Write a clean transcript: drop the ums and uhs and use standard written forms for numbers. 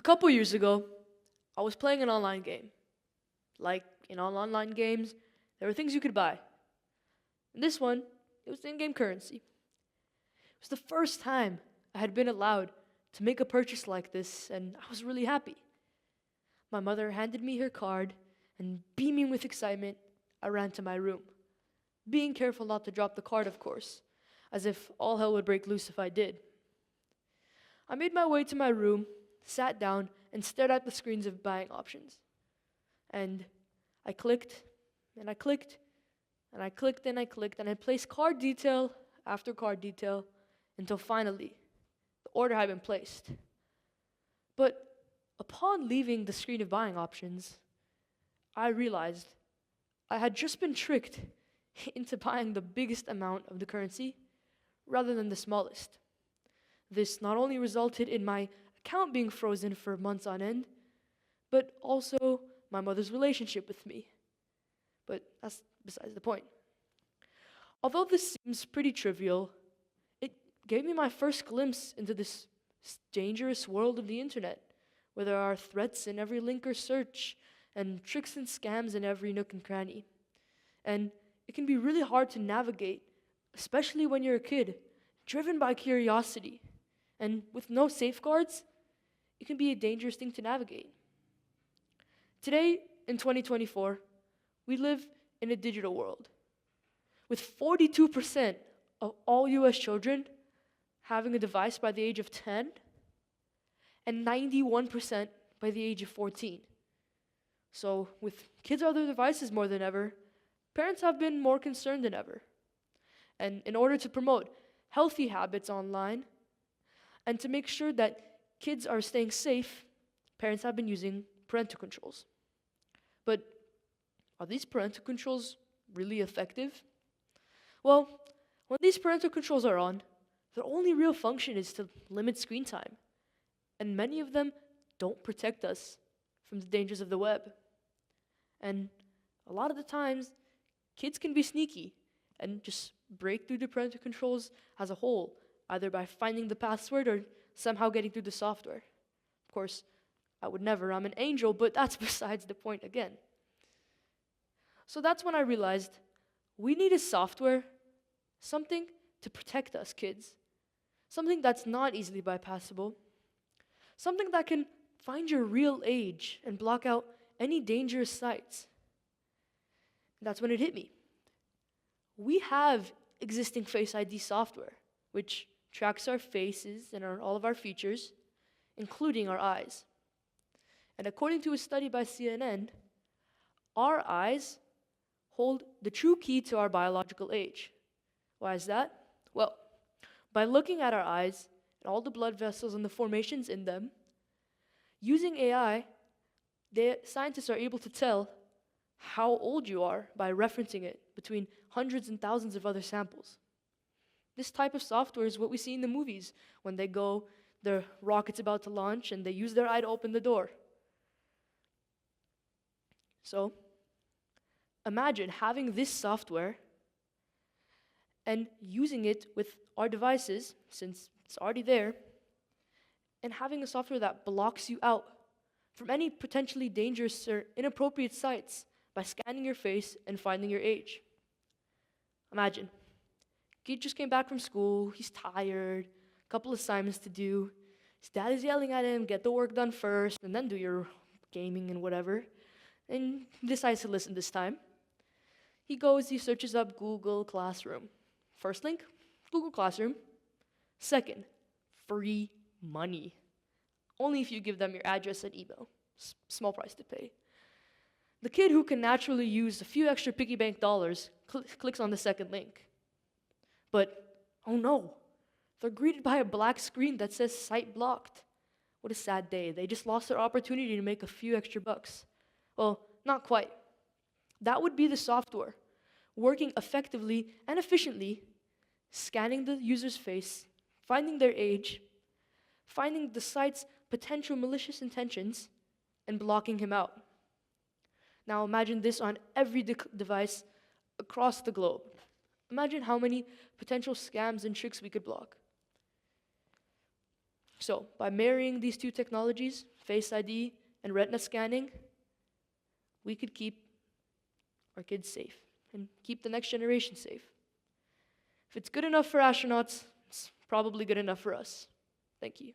A couple years ago, I was playing an online game. Like in all online games, there were things you could buy. In this one, it was in-game currency. It was the first time I had been allowed to make a purchase like this, and I was really happy. My mother handed me her card, and beaming with excitement, I ran to my room, being careful not to drop the card, of course, as if all hell would break loose if I did. I made my way to my room, sat down, and stared at the screens of buying options. And I clicked, and I clicked, and I clicked, and I clicked, and I placed card detail after card detail until finally the order had been placed. But upon leaving the screen of buying options, I realized I had just been tricked into buying the biggest amount of the currency rather than the smallest. This not only resulted in my account being frozen for months on end, but also my mother's relationship with me. But that's besides the point. Although this seems pretty trivial, it gave me my first glimpse into this dangerous world of the internet, where there are threats in every link or search, and tricks and scams in every nook and cranny. And it can be really hard to navigate, especially when you're a kid, driven by curiosity. And with no safeguards, it can be a dangerous thing to navigate. Today, in 2024, we live in a digital world, with 42% of all US children having a device by the age of 10, and 91% by the age of 14. So, with kids on their devices more than ever, parents have been more concerned than ever. And in order to promote healthy habits online, and to make sure that kids are staying safe, parents have been using parental controls. But are these parental controls really effective? Well, when these parental controls are on, their only real function is to limit screen time. And many of them don't protect us from the dangers of the web. And a lot of the times, kids can be sneaky and just break through the parental controls as a whole, either by finding the password or somehow getting through the software. Of course, I would never, I'm an angel, but that's besides the point again. So that's when I realized we need a software, something to protect us kids, something that's not easily bypassable, something that can find your real age and block out any dangerous sites. And that's when it hit me. We have existing Face ID software, which tracks our faces and all of our features, including our eyes. And according to a study by CNN, our eyes hold the true key to our biological age. Why is that? Well, by looking at our eyes and all the blood vessels and the formations in them, using AI, scientists are able to tell how old you are by referencing it between hundreds and thousands of other samples. This type of software is what we see in the movies when the rocket's about to launch and they use their eye to open the door. So, imagine having this software and using it with our devices, since it's already there, and having a software that blocks you out from any potentially dangerous or inappropriate sites by scanning your face and finding your age. Imagine, kid just came back from school, he's tired, a couple assignments to do, his dad is yelling at him, get the work done first, and then do your gaming and whatever, and he decides to listen this time. He searches up Google Classroom. First link, Google Classroom. Second, free money. Only if you give them your address and email. Small price to pay. The kid who can naturally use a few extra piggy bank dollars clicks on the second link. But, oh no, they're greeted by a black screen that says site blocked. What a sad day. They just lost their opportunity to make a few extra bucks. Well, not quite. That would be the software, working effectively and efficiently, scanning the user's face, finding their age, finding the site's potential malicious intentions, and blocking him out. Now imagine this on every device across the globe. Imagine how many potential scams and tricks we could block. So, by marrying these two technologies, Face ID, and retina scanning, we could keep our kids safe and keep the next generation safe. If it's good enough for astronauts, it's probably good enough for us. Thank you.